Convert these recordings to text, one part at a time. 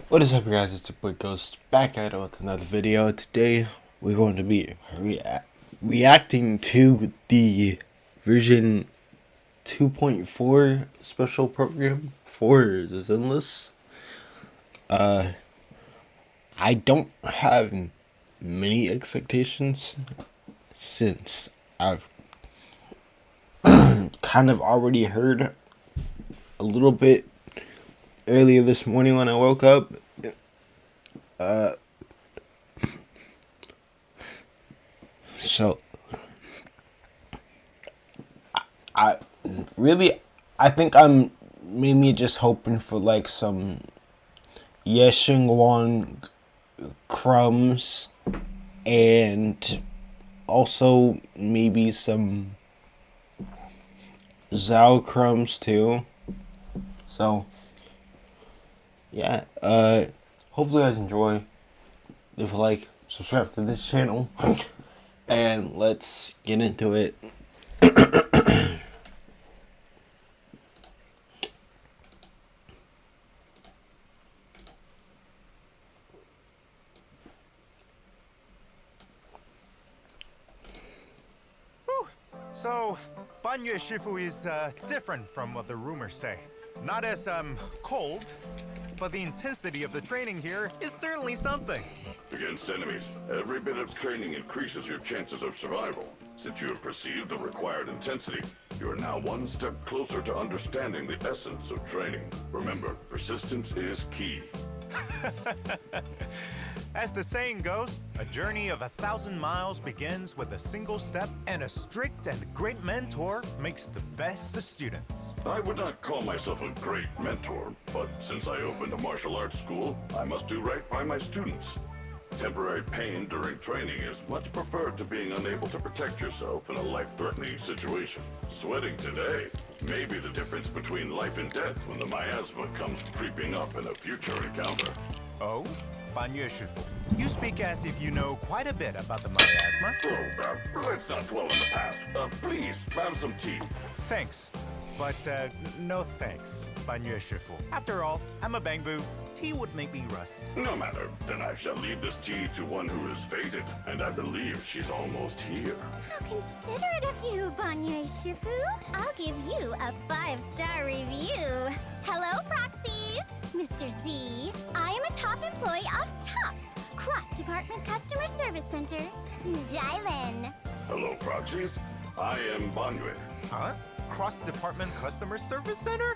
What is up, guys? It's your boy Ghost back at it with another video. Today we're going to be reacting to the version 2.4 special program for Zenless. I don't have many expectations since I've kind of already heard a little bit earlier this morning when I woke up. So I think I'm mainly just hoping for like some Yeshingwon crumbs and also maybe some Zhao crumbs too. So yeah, hopefully you guys enjoy. Leave a like, subscribe to this channel, and let's get into it. So, Banyue Shifu is different from what the rumors say. Not as cold, but the intensity of the training here is certainly something. Against enemies, every bit of training increases your chances of survival. Since you have perceived the required intensity, you are now one step closer to understanding the essence of training. Remember, persistence is key. As the saying goes, a journey of 1,000 miles begins with a single step, and a strict and great mentor makes the best of students. I would not call myself a great mentor, but since I opened a martial arts school, I must do right by my students. Temporary pain during training is much preferred to being unable to protect yourself in a life-threatening situation. Sweating today may be the difference between life and death when the miasma comes creeping up in a future encounter. Oh? Banyue Shifu, you speak as if you know quite a bit about the miasma. Oh, let's not dwell on the past. Please, have some tea. Thanks, but no thanks, Banyue Shifu. After all, I'm a bangbu. Tea would make me rust. No matter, then I shall leave this tea to one who is fated, and I believe she's almost here. How considerate of you, Banyue Shifu. I'll give you a 5-star review. Hello, proxies. Mr. Z, I am a top employee of TOPS, Cross-Department Customer Service Center, Dylan. Hello, proxies. I am Banyue. Huh? Cross-Department Customer Service Center?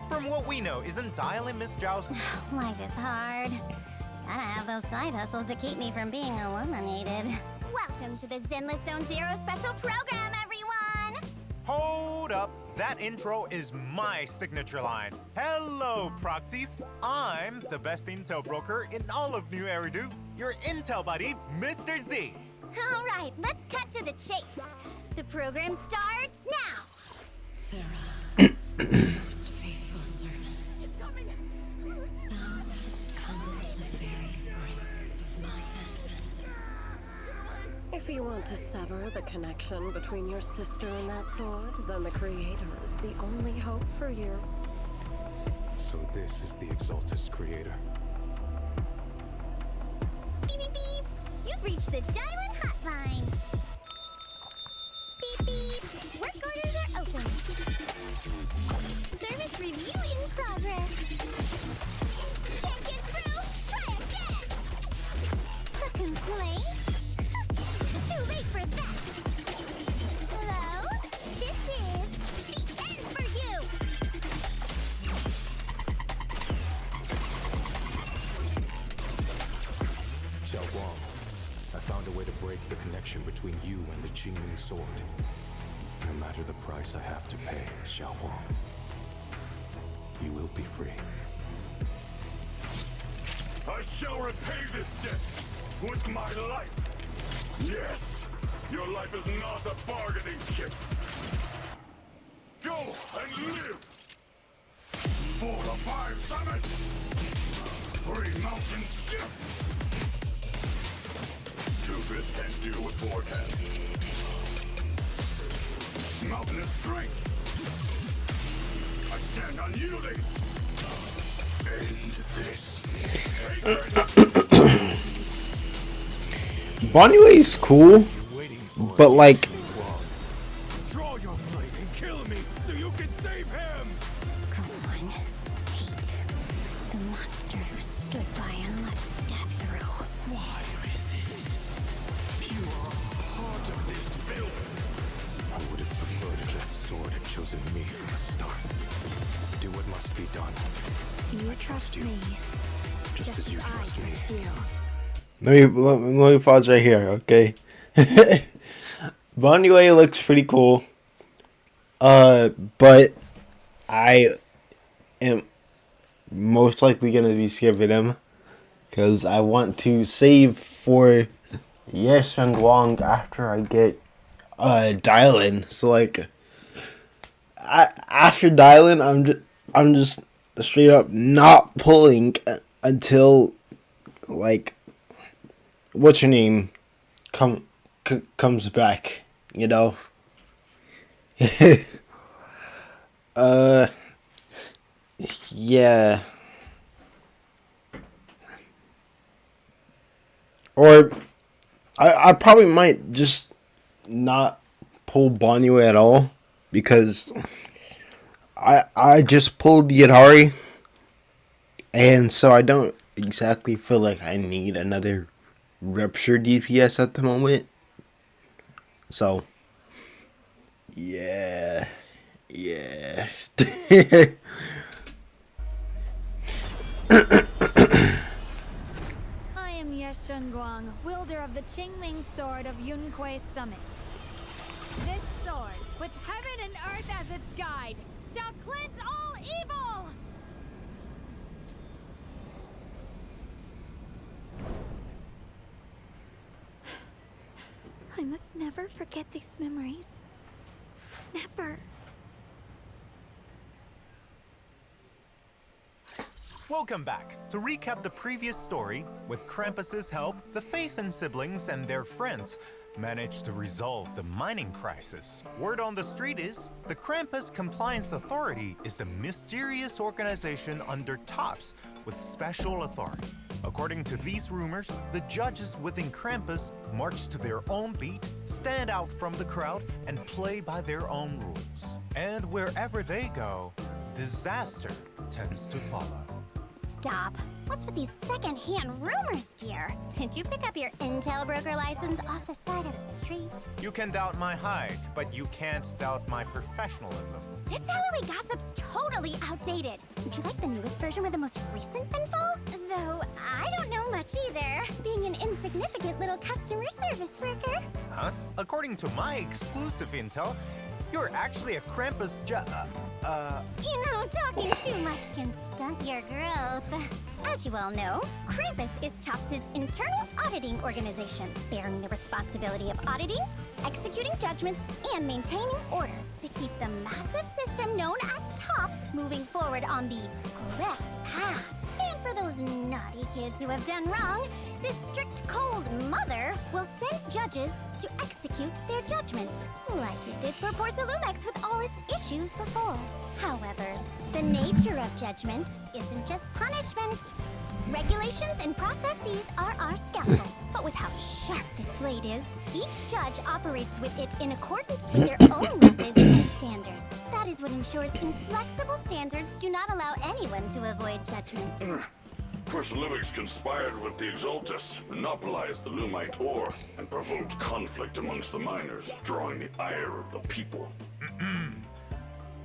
From what we know, isn't Dylan Miss Zhao's? Life is hard. Gotta have those side hustles to keep me from being eliminated. Welcome to the Zenless Zone Zero special program, everyone! Hold up. That intro is my signature line. Hello, proxies. I'm the best intel broker in all of New Eridu, your intel buddy, Mr. Z. All right, let's cut to the chase. The program starts now. Sarah, most faithful servant. It's coming. Thou hast come to the very brink of my advent. If you want to sever the connection between your sister and that sword, then the Creator is the only hope for you. So this is the Exaltus Creator. Beep, beep, beep. You've reached the Dylan hotline. Beep, beep. Work orders are open. Service review in progress. Can't get through? Try again. A complaint? Too late for that. Hello? This is the end for you. Xiao Guang, I found a way to break the connection between you and the Qingming sword. No matter the price I have to pay, Xiao Guang, you will be free. I shall repay this debt with my life. Yes, your life is not a bargaining chip. Go and live! For the 5 summits! 3 mountain shifts! 2 fish can't deal with 4 cats. Mountainous strength! I stand unyielding! End this! Bonnie is cool, but like, Draw your blade and kill me so you can save him! Come on, Pete. The monster who stood by and let death through. Why resist? You are a part of this filth. I would have preferred if that sword had chosen me from the start. Do what must be done. You trust me, Just as you trust me. you. let me pause right here, okay? Bonnie Way looks pretty cool. But I am most likely gonna be skipping him because I want to save for Yes and Wong after I get Dylan. So like, after Dylan, I'm just straight up not pulling until like, what's your name comes back, you know. Yeah. Or I probably might just not pull Bonnie at all because I just pulled Yadari, and so I don't exactly feel like I need another Rupture DPS at the moment. So yeah. I am Yeshun Guang, wielder of the Qingming Sword of Yunque Summit. This sword, with heaven and earth as its guide, shall cleanse all evil! I must never forget these memories. Never. Welcome back. To recap the previous story, with Krampus's help, the Phaethon siblings and their friends managed to resolve the mining crisis. Word on the street is, the Krampus Compliance Authority is a mysterious organization under TOPS with special authority. According to these rumors, the judges within Krampus march to their own beat, stand out from the crowd, and play by their own rules. And wherever they go, disaster tends to follow. Stop. What's with these second-hand rumors, dear? Did you pick up your intel broker license off the side of the street? You can doubt my height, but you can't doubt my professionalism. This Halloween gossip's totally outdated. Would you like the newest version with the most recent info? Though, I don't know much either, being an insignificant little customer service worker. Huh? According to my exclusive intel, you're actually a Krampus You know, talking too much can stunt your growth. As you all know, Krampus is TOPS' internal auditing organization, bearing the responsibility of auditing, executing judgments, and maintaining order to keep the massive system known as TOPS moving forward on the correct path. And for those naughty kids who have done wrong, this strict cold mother will send judges to execute their judgment, like it did for Porcelumex with all its issues before. However, the nature of judgment isn't just punishment. Regulations and processes are our scalpel, but with how sharp this blade is, each judge operates with it in accordance with their own methods and standards. That is what ensures inflexible standards do not allow anyone to avoid judgment. Porcelumix conspired with the Exaltus, monopolized the Lumite ore, and provoked conflict amongst the miners, drawing the ire of the people.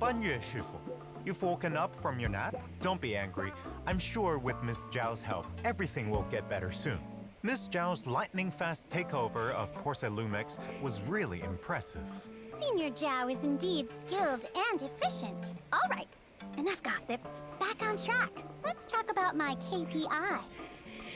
Banyue Shifu, you've woken up from your nap? Don't be angry. I'm sure with Miss Zhao's help, everything will get better soon. Miss Zhao's lightning-fast takeover of Porcelumex was really impressive. Senior Zhao is indeed skilled and efficient. All right, enough gossip. Back on track. Let's talk about my KPI.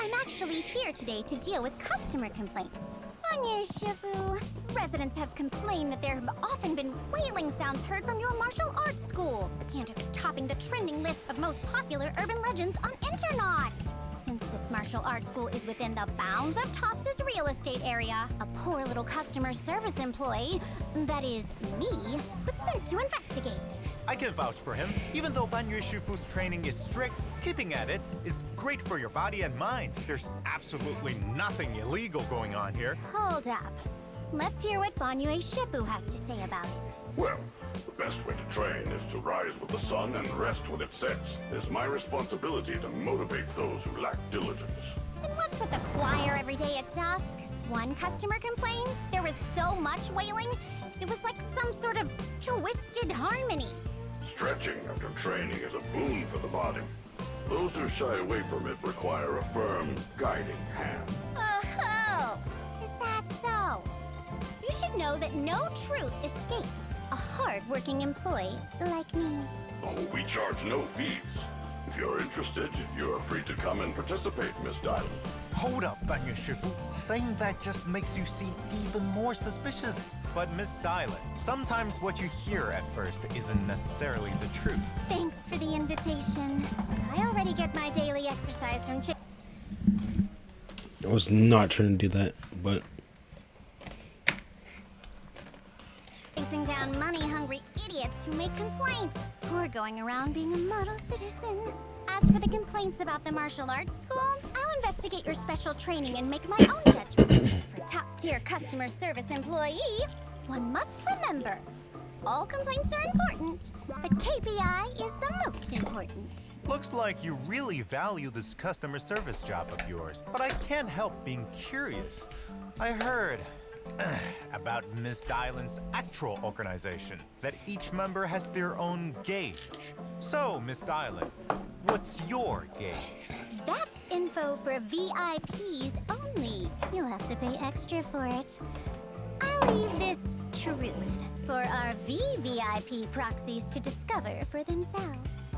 I'm actually here today to deal with customer complaints. Anya Shifu, residents have complained that there have often been wailing sounds heard from your martial arts school, and it's topping the trending list of most popular urban legends on Internet. Since this martial arts school is within the bounds of Tops's real estate area, a poor little customer service employee, that is, me, was sent to investigate. I can vouch for him. Even though Banyue Shifu's training is strict, keeping at it is great for your body and mind. There's absolutely nothing illegal going on here. Hold up. Let's hear what Banyue Shifu has to say about it. Well, the best way to train is to rise with the sun and rest when it sets. It's my responsibility to motivate those who lack diligence. And what's with the choir every day at dusk? One customer complained there was so much wailing, it was like some sort of twisted harmony. Stretching after training is a boon for the body. Those who shy away from it require a firm, guiding hand. Oh, is that so? You should know that no truth escapes a hard-working employee like me. Oh, we charge no fees. If you're interested, you're free to come and participate, Miss Dylan. Hold up, Banyue Shifu. Saying that just makes you seem even more suspicious. But Miss Dylan, sometimes what you hear at first isn't necessarily the truth. Thanks for the invitation. I already get my daily exercise from I was not trying to do that, but chasing down money-hungry idiots who make complaints, or going around being a model citizen. As for the complaints about the martial arts school, I'll investigate your special training and make my own judgments. For top-tier customer service employee, one must remember, all complaints are important, but KPI is the most important. Looks like you really value this customer service job of yours, but I can't help being curious. I heard about Miss Dylan's actual organization, that each member has their own gauge. So, Miss Dylan, what's your gauge? That's info for VIPs only. You'll have to pay extra for it. I'll leave this truth for our VVIP proxies to discover for themselves.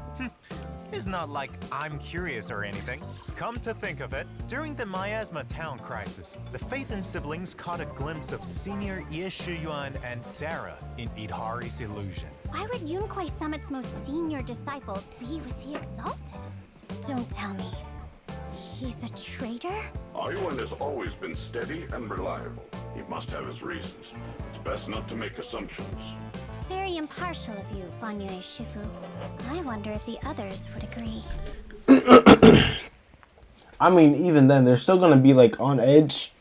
It's not like I'm curious or anything. Come to think of it, during the Miasma town crisis, the Faithen siblings caught a glimpse of senior Ye Shiyuan and Sarah in Idhari's illusion. Why would Yunquai Summit's most senior disciple be with the Exaltists? Don't tell me. He's a traitor? Ayuan has always been steady and reliable. He must have his reasons. It's best not to make assumptions. Very impartial of you, Banyue Shifu. I wonder if the others would agree. I mean, even then, they're still gonna be like on edge.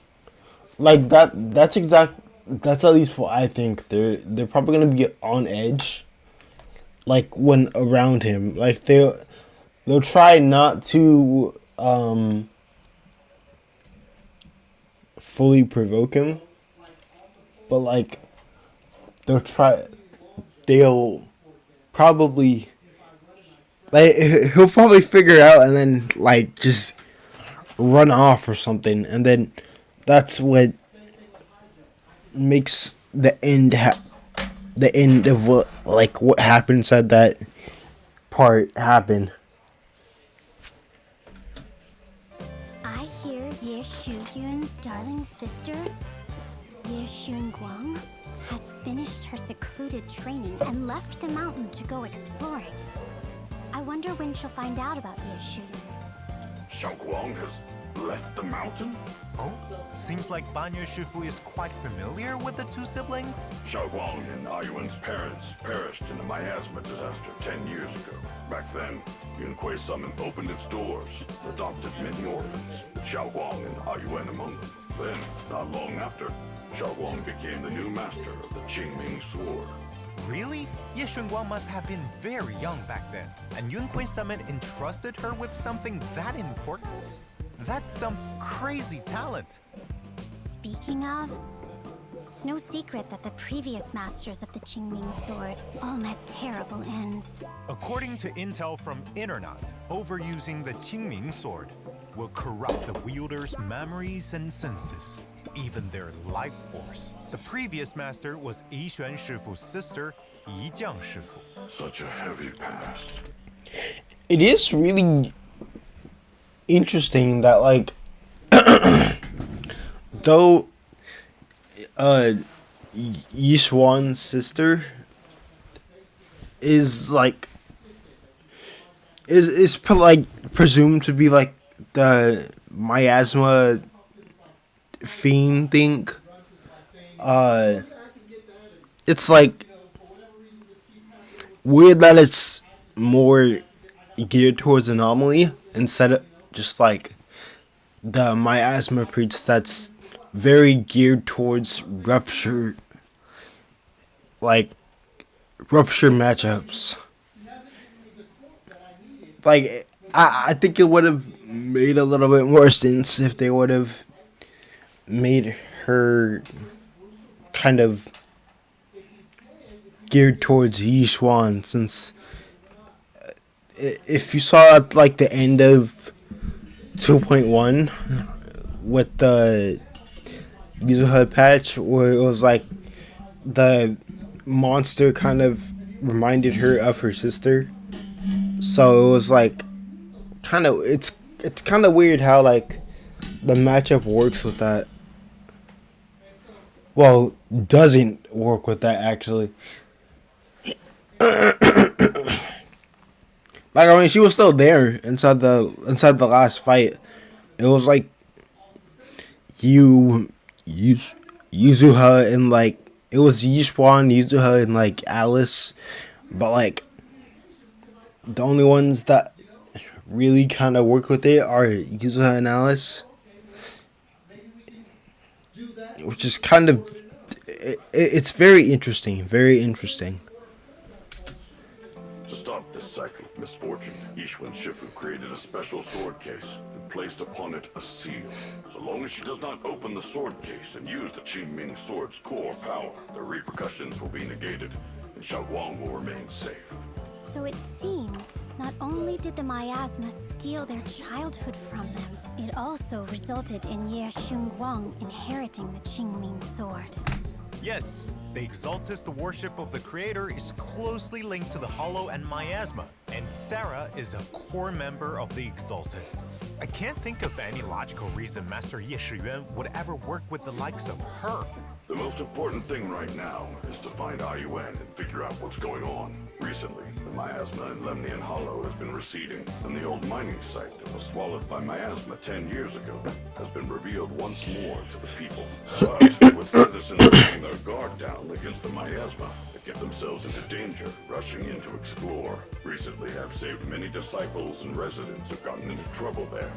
Like that's at least what I think. They're probably gonna be on edge. Like when around him, like they'll try not to fully provoke him, but like they'll probably, like, he'll probably figure it out and then like just run off or something, and then that's what makes the end of what happens at that part happen. I hear Ye Shuyun's darling sister, Ye Shunguang, has finished her secluded training and left the mountain to go exploring. I wonder when she'll find out about Ye Shuyun. Xiao Guang has left the mountain? Oh, seems like Banyue Shifu is quite familiar with the two siblings. Xiao Guang and Ayuan's parents perished in the miasma disaster 10 years ago. Back then, Yunquai Summit opened its doors, adopted many orphans, Xiao Guang and Ayuan among them. Then, not long after, Xiao Guang became the new master of the Qingming Sword. Really? Ye Shunguang must have been very young back then, and Yunquai Summit entrusted her with something that important? That's some crazy talent. Speaking of, it's no secret that the previous masters of the Qingming Sword all met terrible ends. According to intel from Internet, overusing the Qingming Sword will corrupt the wielder's memories and senses, even their life force. The previous master was Yixuan Shifu's sister, Yijiang Shifu. Such a heavy past. It is really interesting that, like, though Yixuan's sister is presumed to be like the miasma fiend thing. It's like weird that it's more geared towards anomaly instead of just like the miasma priest that's very geared towards rupture matchups. Like I think it would have made a little bit more sense if they would have made her kind of geared towards Yishuan, since if you saw at like the end of 2.1 with the Yuzuha patch where it was like the monster kind of reminded her of her sister, so it was like kind of it's kind of weird how like the matchup works with that. Well, doesn't work with that actually. Like, I mean, she was still there inside the last fight. It was like Yuzuha and like it was Yishuan, Yuzuha, and like Alice, but like the only ones that really kind of work with it are Yuzuha and Alice, which is kind of it's very interesting, very interesting. To stop this cycle of misfortune, Yishuan Shifu created a special sword case and placed upon it a seal. So long as she does not open the sword case and use the Qingming sword's core power, the repercussions will be negated, and Xiaoguang will remain safe. So it seems, not only did the miasma steal their childhood from them, it also resulted in Ye Shunguang inheriting the Qingming sword. Yes, the Exaltist worship of the Creator is closely linked to the Hollow and Miasma, and Sarah is a core member of the Exaltists. I can't think of any logical reason Master Ye Shiyuan would ever work with the likes of her. The most important thing right now is to find Ayuan and figure out what's going on. Recently, the miasma in Lemnian Hollow has been receding, and the old mining site that was swallowed by miasma 10 years ago has been revealed once more to the people. But with citizens letting their guard down against the miasma, they get themselves into danger, rushing in to explore. Recently, I've saved many disciples and residents who've gotten into trouble there.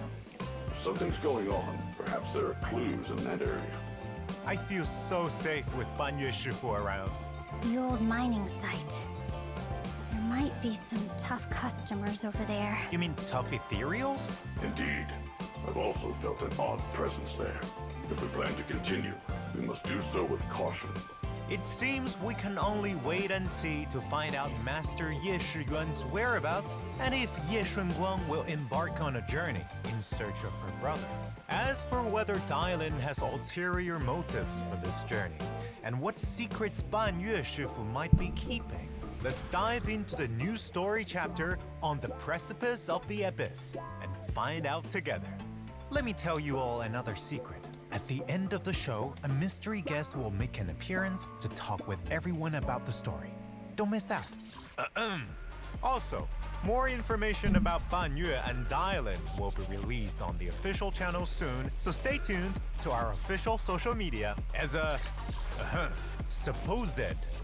If something's going on, perhaps there are clues in that area. I feel so safe with Banyue Shifu around. The old mining site. There might be some tough customers over there. You mean tough ethereals? Indeed. I've also felt an odd presence there. If we plan to continue, we must do so with caution. It seems we can only wait and see to find out Master Ye Shiyuan's whereabouts and if Ye Shunguang will embark on a journey in search of her brother. As for whether Dailin has ulterior motives for this journey, and what secrets Banyue Shifu might be keeping, let's dive into the new story chapter on the precipice of the abyss and find out together. Let me tell you all another secret. At the end of the show, a mystery guest will make an appearance to talk with everyone about the story. Don't miss out. Also, more information about Banyue and Dailin will be released on the official channel soon, so stay tuned to our official social media. As a supposed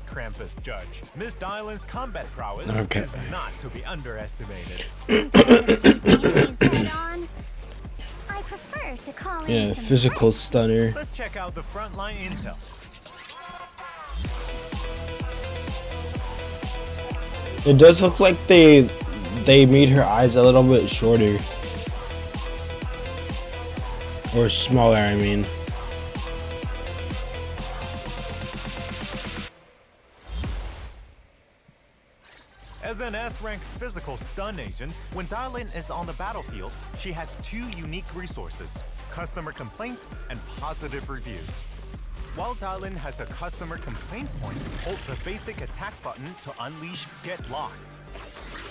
Krampus judge, Miss Dailin's combat prowess is not to be underestimated. I prefer to call in some physical stunner. Let's check out the frontline intel. It does look like they made her eyes a little bit shorter. Or smaller, I mean. As an S-rank physical stun agent, when Dailin is on the battlefield, she has two unique resources: customer complaints and positive reviews. While Dailin has a customer complaint point, hold the basic attack button to unleash Get Lost.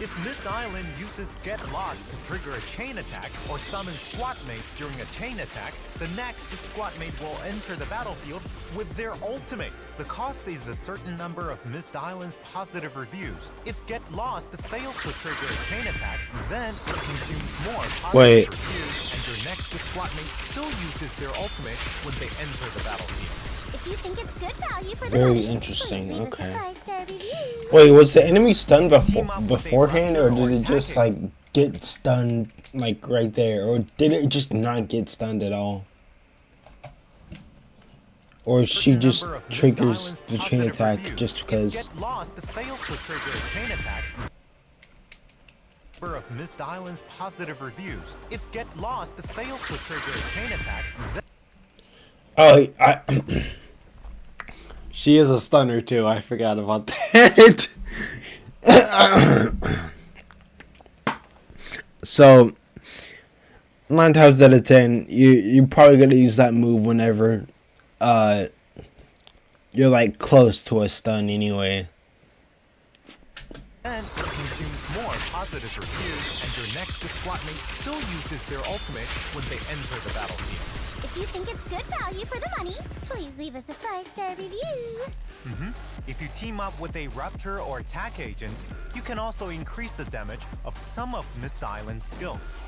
If Miss Dailin uses Get Lost to trigger a chain attack or summon squat mates during a chain attack, the next squat mate will enter the battlefield with their ultimate. The cost is a certain number of Miss Dailin's positive reviews. If Get Lost fails to trigger a chain attack, then it consumes more positive reviews and your next squad mate still uses their ultimate when they enter the battlefield. If you think it's good value for the Very money, interesting. please leave us a Okay. 5-star review. Wait, was the enemy stunned Team up with a beforehand, or raptor did or it just attack like get stunned like right there, or did it just not get stunned at all? Or she just Number of missed triggers islands the chain positive attack reviews. just If because. Get Lost fails to trigger a chain attack. Number of missed islands positive reviews. If Get Lost fails to trigger a chain attack, then Oh, she is a stunner too. I forgot about that. So 9 times out of 10, you're probably gonna use that move whenever you're like close to a stun anyway. it consumes more positive reviews, and your next squad mate still uses their ultimate when they enter the battlefield. If you think it's good value for the money, please leave us a 5-star review. If you team up with a raptor or attack agent, you can also increase the damage of some of Mist Island's skills.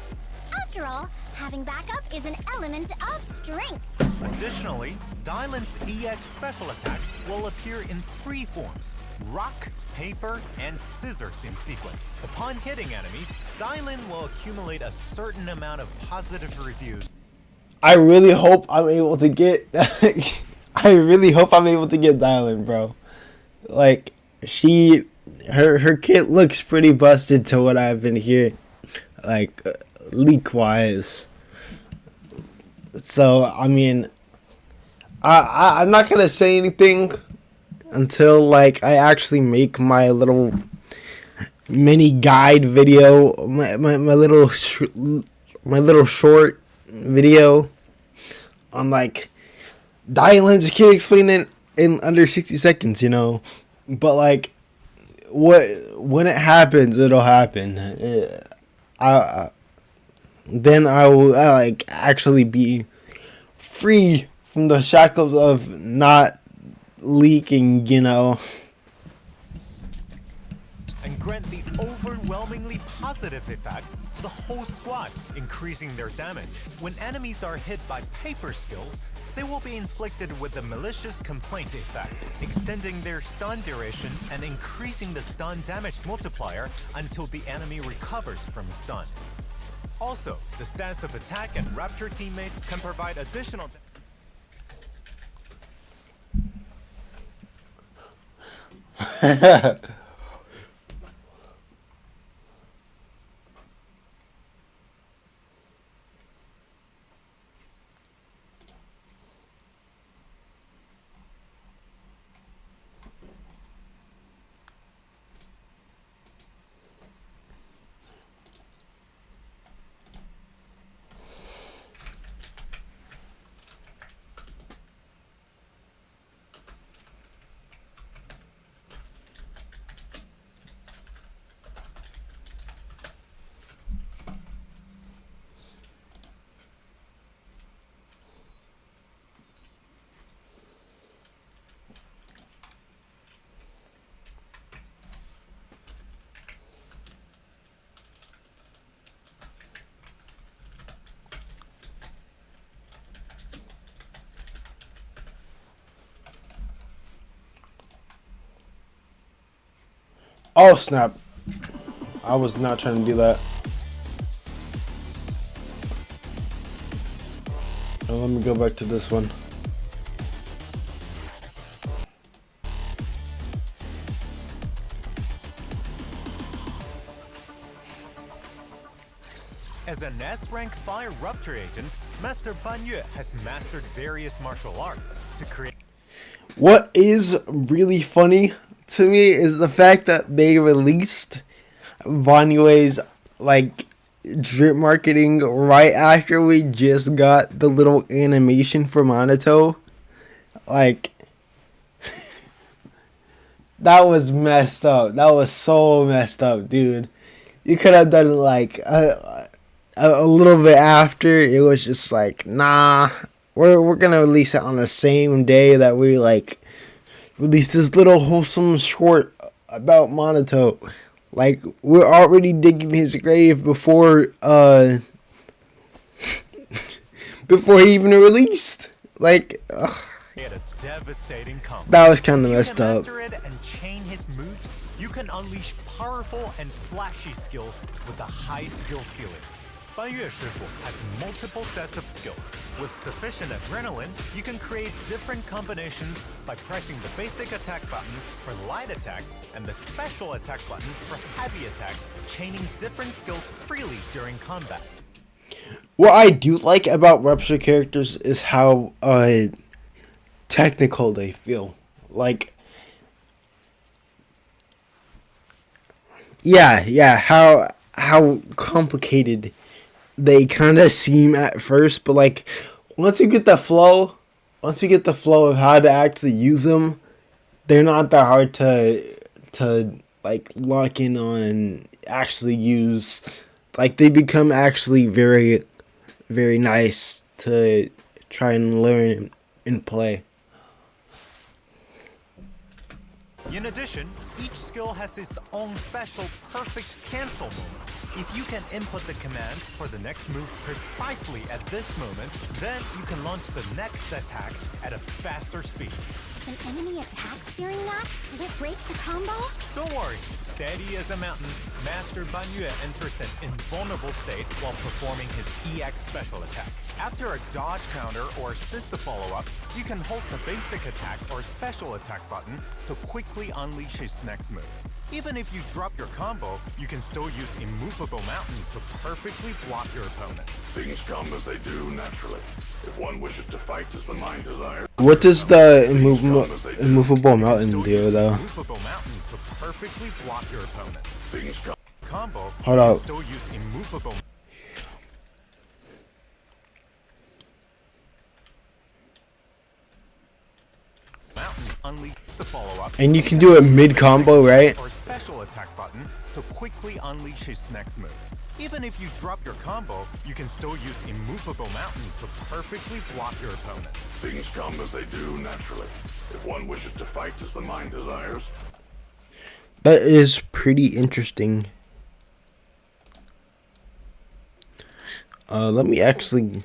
After all, having backup is an element of strength. Additionally, Dylan's EX special attack will appear in 3 forms: rock, paper, and scissors in sequence. Upon hitting enemies, Dylan will accumulate a certain amount of positive reviews. I really hope I'm able to get. I really hope I'm able to get Dylan, bro. Like her kit looks pretty busted to what I've been hearing, like leak wise. So I mean, I'm not gonna say anything until like I actually make my little mini guide video, my little short video on like Dylan's kid explaining in under 60 seconds, you know. But like when it happens, it'll happen. Then I will like actually be free from the shackles of not leaking, you know. And grant the overwhelmingly positive effect to the whole squad, increasing their damage. When enemies are hit by paper skills, they will be inflicted with the malicious complaint effect, extending their stun duration and increasing the stun damage multiplier until the enemy recovers from stun. Also, the stance of attack and raptor teammates can provide additional Oh snap. I was not trying to do that. Now let me go back to this one. As an S-rank fire rupture agent, Master Ban Yue has mastered various martial arts to create. What is really funny to me is the fact that they released Van Yue's like drip marketing right after we just got the little animation for Minato. Like that was messed up. That was so messed up, dude. You could have done it like a little bit after. It was just like, nah, we're gonna release it on the same day that we like release this little wholesome short about Minato. Like we're already digging his grave before before he even released. Like, ugh, He had a devastating combo. that was kind of If messed you can up. master it and chain his moves, you can unleash powerful and flashy skills with a high skill ceiling. Banyue Shifu has multiple sets of skills. With sufficient adrenaline, you can create different combinations by pressing the basic attack button for light attacks and the special attack button for heavy attacks, chaining different skills freely during combat. What I do like about Rupture characters is how technical they feel. Like, yeah, how complicated they kind of seem at first, but like once you get the flow of how to actually use them, they're not that hard to like lock in on and actually use. Like, they become actually very, very nice to try and learn and play. In addition, each skill has its own special perfect cancel moment. If you can input the command for the next move precisely at this moment, then you can launch the next attack at a faster speed. If an enemy attacks during that, will it break the combo? Don't worry, steady as a mountain, Master Banyue enters an invulnerable state while performing his EX special attack. After a dodge counter or assist to follow up, you can hold the basic attack or special attack button to quickly unleash his next move. Even if you drop your combo, you can still use Immovable Mountain to perfectly block your opponent. Things come as they do naturally. If one wishes to fight as the mind desires. What does the immovable mountain Still do use though? Immovable Mountain to perfectly block your opponent. Things come. Combo, Hold you up. can still use Immovable Mountain unleash the follow-up. And you can do it mid combo, right? Or special attack button to quickly unleash his next move. Even if you drop your combo, you can still use Immovable Mountain to perfectly block your opponent. Things come as they do naturally. If one wishes to fight as the mind desires. That is pretty interesting. Let me actually.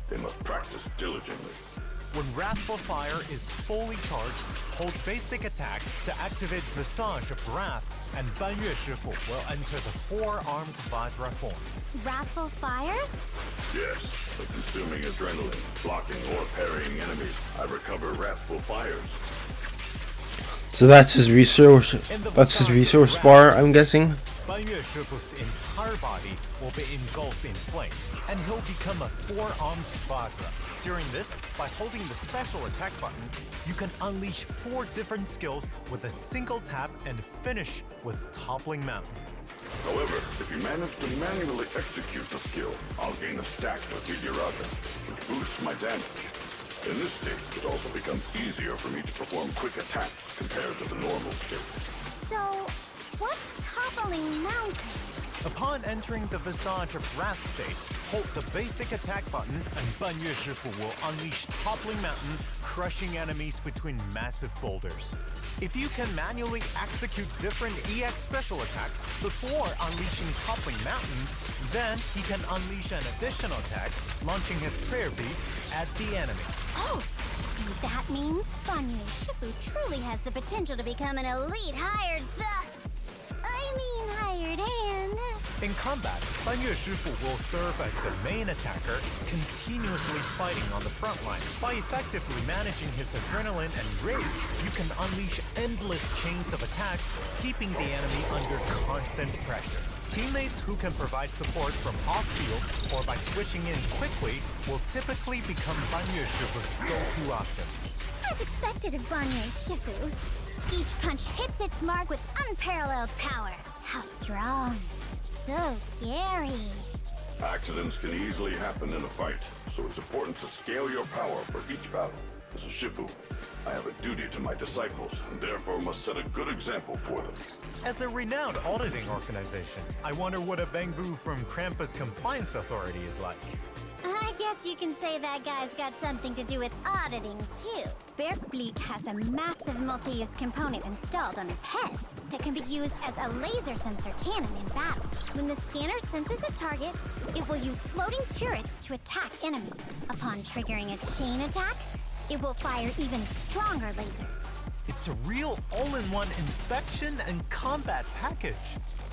They must practice diligently. When Wrathful Fire is fully charged, hold basic attack to activate Visage of Wrath, and Banyue Shifu will enter the four-armed Vajra form. Wrathful fires? Yes, by consuming adrenaline, blocking or parrying enemies, I recover wrathful fires. So that's his resource. That's his resource bar, I'm guessing. Banyue Shifu's entire body will be engulfed in flames, and he'll become a four-armed Vajra. During this, by holding the special attack button, you can unleash 4 different skills with a single tap and finish with Toppling Mountain. However, if you manage to manually execute the skill, I'll gain a stack of Hidiraga, which boosts my damage. In this state, it also becomes easier for me to perform quick attacks compared to the normal state. So, what's Toppling Mountain? Upon entering the Visage of Wrath state, hold the basic attack button and Banyue Shifu will unleash Toppling Mountain, crushing enemies between massive boulders. If you can manually execute different EX special attacks before unleashing Toppling Mountain, then he can unleash an additional attack, launching his prayer beads at the enemy. Oh! And that means Banyue Shifu truly has the potential to become an elite hired hired hand. In combat, Banyue Shifu will serve as the main attacker, continuously fighting on the front line. By effectively managing his adrenaline and rage, you can unleash endless chains of attacks, keeping the enemy under constant pressure. Teammates who can provide support from off-field or by switching in quickly will typically become Banyu Shifu's go-to options. As expected of Banyu Shifu, each punch hits its mark with unparalleled power. How strong. So scary. Accidents can easily happen in a fight, so it's important to scale your power for each battle. As a Shifu, I have a duty to my disciples, and therefore must set a good example for them. As a renowned auditing organization, I wonder what a Bangbu from Krampus Compliance Authority is like. I guess you can say that guy's got something to do with auditing, too. Berkbleak has a massive multi-use component installed on its head that can be used as a laser sensor cannon in battle. When the scanner senses a target, it will use floating turrets to attack enemies. Upon triggering a chain attack, it will fire even stronger lasers. It's a real all-in-one inspection and combat package.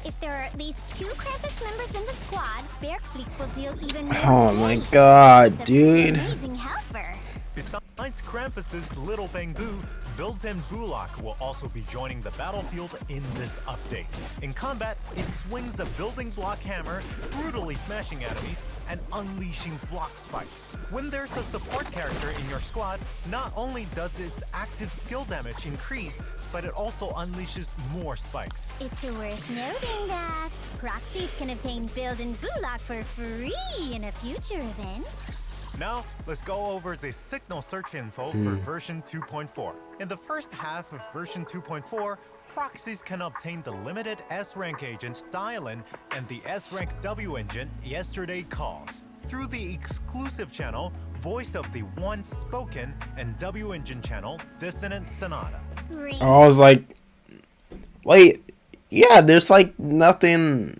If there are at least 2 Krampus members in the squad, Berkbleak will deal even more Oh my damage. god, It's a pretty dude. amazing helper. Besides Krampus's little Bangbu, built-in Bulak will also be joining the battlefield in this update. In combat, it swings a building block hammer, brutally smashing enemies and unleashing block spikes. When there's a support character in your squad, not only does its active skill damage increase, but it also unleashes more spikes. It's worth noting that proxies can obtain build-in Bulak for free in a future event. Now, let's go over the signal search info for version 2.4. In the first half of version 2.4, proxies can obtain the limited S-Rank agent Dialin and the S-Rank W engine Yesterday Calls through the exclusive channel Voice of the Once Spoken and W engine channel Dissonant Sonata. I was like, wait, yeah, there's like nothing.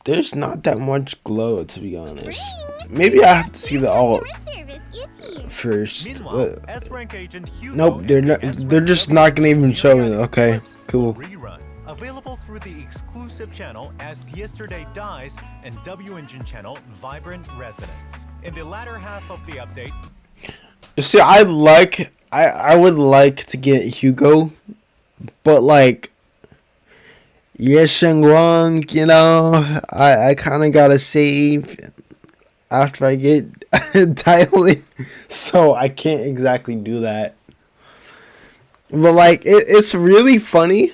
There's not that much glow, to be honest. Maybe I have to see the alt Service is here. first. Meanwhile, S-Rank agent Hugo Nope, they're and not. the S-Rank They're just W not gonna even show me. periodic Okay, clips cool. will Rerun. Available through the exclusive channel As Yesterday Dies and W engine channel Vibrant Resonance. In the latter half of the update, You see, I would like to get Hugo, but like, yes, Shengwang, you know, I kind of gotta save after I get Dialing, so I can't exactly do that. But like, it's really funny.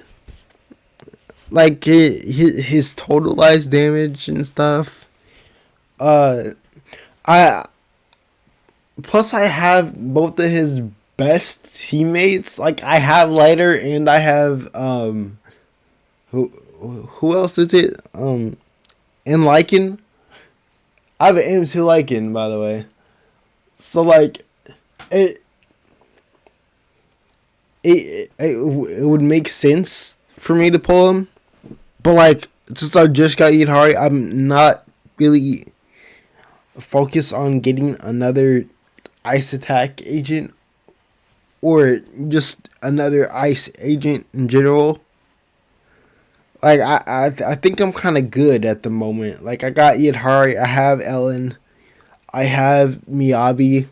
Like his totalized damage and stuff. I plus I have both of his best teammates. Like I have Lighter and I have who else is it? And Lycan. I have an M2 Lycan, by the way. So like it would make sense for me to pull him. But like since I just got Yidhari, I'm not really focused on getting another ice attack agent or just another ice agent in general. Like I think I'm kind of good at the moment. Like I got Yidhari, I have Ellen, I have Miyabi.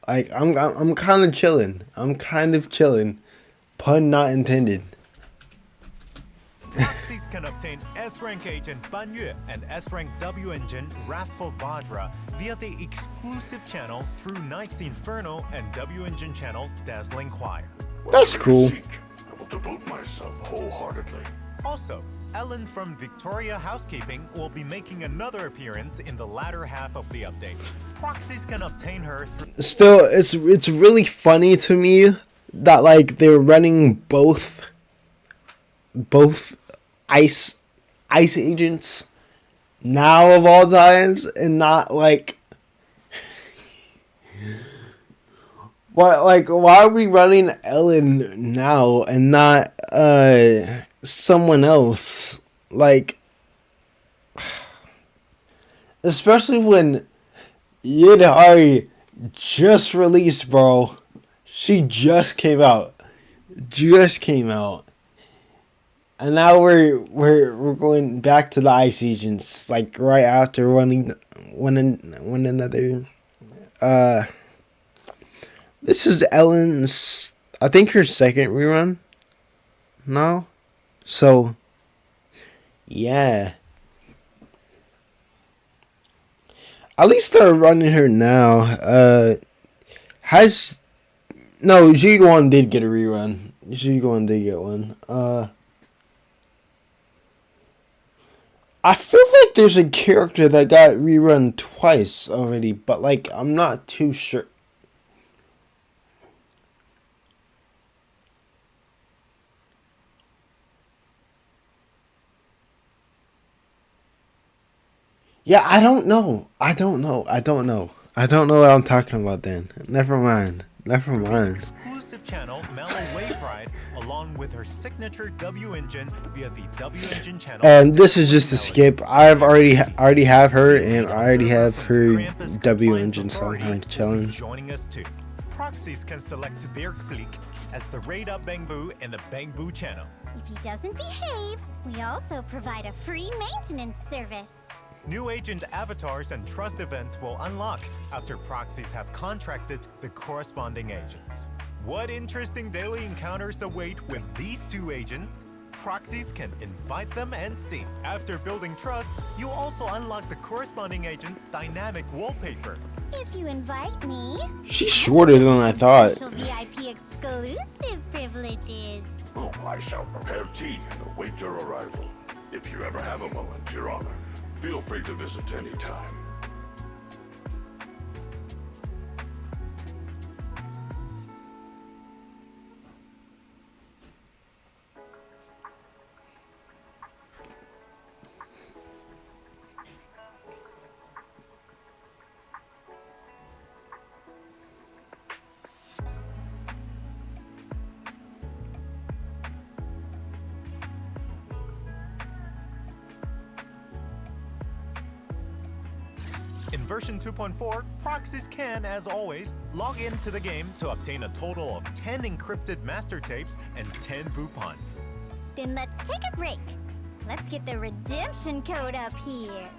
Like I'm kind of chilling. I'm kind of chilling. Pun not intended. proxies can obtain S-Rank agent Banyu and S-Rank W engine Wrathful Vajra via the exclusive channel through Knight's Inferno and W engine channel Dazzling Choir. That's Whatever you cool. seek, I will devote myself wholeheartedly. Also, Ellen from Victoria Housekeeping will be making another appearance in the latter half of the update. Proxies can obtain her through Still, it's really funny to me that like they're running both ice agents now of all times and not like why are we running Ellen now and not someone else, like especially when Yidhari just released, bro. She just came out. And now we're going back to the ice agents, like right after one another. This is Ellen's, I think, her second rerun. No, So, yeah. At least they're running her now. Has no G1 did get a rerun. G1 did get one. I feel like there's a character that got rerun twice already, but like I'm not too sure. Yeah, I don't know. I don't know what I'm talking about then. Never mind. Exclusive channel Mellow Wave Ride, along with her signature W engine via the W engine channel. And this is just a skip. I've already have her, and I already have her W engine, so I'm kind of chilling. Joining us too. Proxies can select Birkfleek as the Raid Up Bangbu in the Bangbu channel. If he doesn't behave, we also provide a free maintenance service. New agent avatars and trust events will unlock after proxies have contracted the corresponding agents. What interesting daily encounters await with these two agents? Proxies can invite them and see. After building trust, you also unlock the corresponding agent's dynamic wallpaper. If you invite me, She's shorter than I thought. special VIP exclusive privileges. Oh, I shall prepare tea and await your arrival. If you ever have a moment, Your Honor, feel free to visit any time. In version 2.4, proxies can, as always, log into the game to obtain a total of 10 encrypted master tapes and 10 boupons. Then let's take a break. Let's get the redemption code up here.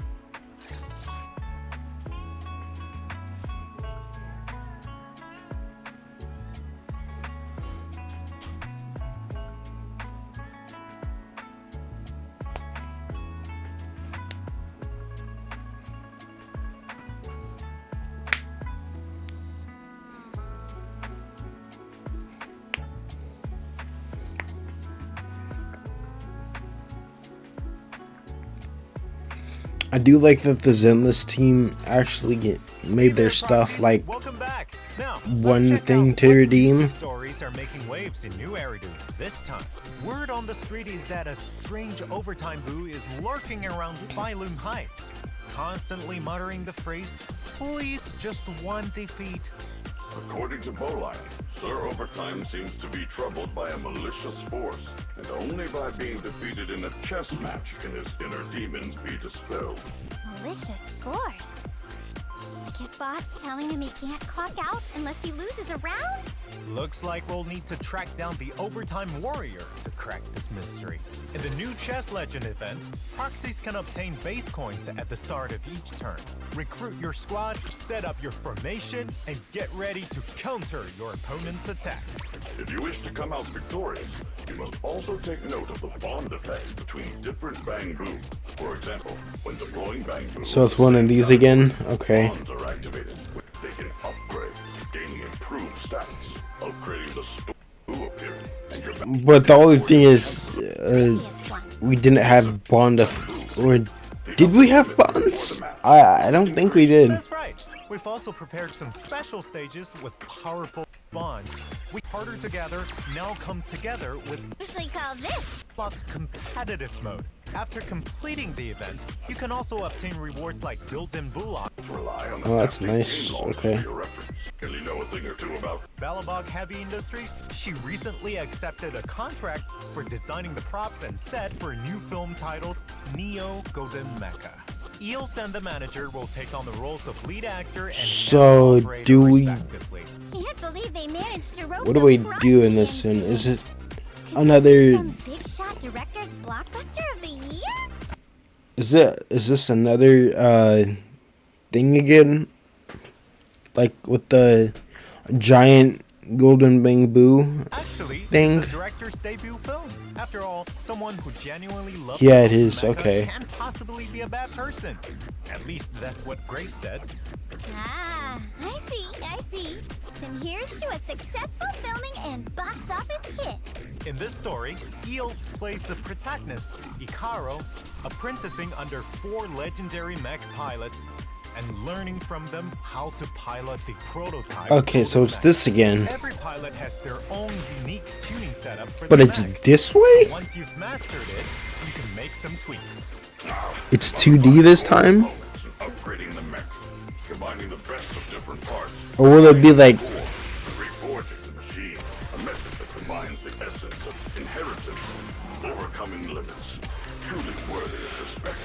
I do like that the Zenless team actually made their stuff like Welcome back. Now, one let's check thing out to what redeem. DC stories are making waves in New Eridu this time. Word on the street is that a strange overtime boo is lurking around Phylum Heights, constantly muttering the phrase, "Please, just one defeat." According to Bowline, Sir Overtime seems to be troubled by a malicious force, and only by being defeated in a chess match can his inner demons be dispelled. Malicious force. Like his boss telling him he can't clock out unless he loses a round? Looks like we'll need to track down the Overtime Warrior to crack this mystery. In the new Chess Legend event, proxies can obtain base coins at the start of each turn. Recruit your squad, set up your formation, and get ready to counter your opponent's attacks. If you wish to come out victorious, you must also take note of the bond effects between different Bangbu. For example, when deploying Bangbu... So it's one of these again? Okay. Bonds are activated. They can upgrade, gaining improved stats, upgrading the store appearing, and your... But the only thing is, we didn't have bond or did we have bonds? I don't think we did. That's right. We've also prepared some special stages with powerful bonds. We harder together now come together with Usually call this. competitive mode. After completing the event, you can also obtain rewards like built-in Bullock, Rely on the Oh, that's haptic nice. game launcher Okay. for your reference. Really know a thing or two about Balabog Heavy Industries. She recently accepted a contract for designing the props and set for a new film titled Neo Golden Mecha. Eels and the manager will take on the roles of lead actor and So, operator do we- respectively. Can't believe they managed to rope What do the we Proxy do in this into scene? Is it Could another? this be some big shot director's blockbuster of the year? Is this another thing again? Like with the giant Golden Bang Boo Actually, thing. it's the director's debut film. After all, someone who genuinely loves Yeah, it the is, mecha okay. can't possibly be a bad person. At least that's what Grace said. Ah, I see, I see. Then here's to a successful filming and box office hit. In this story, Eels plays the protagonist, Ikaro, apprenticing under 4 legendary mech pilots and learning from them how to pilot the prototype. Okay, so it's mech. this again. Every pilot has their own unique tuning setup for But the it's mech. this way? Once you've mastered it, you can make some tweaks. It's 2D this time? Components and upgrading the mech, combining the best of different parts. Or will it be like, Reforging the machine, a method that combines the essence of inheritance, overcoming limits, truly worthy of respect.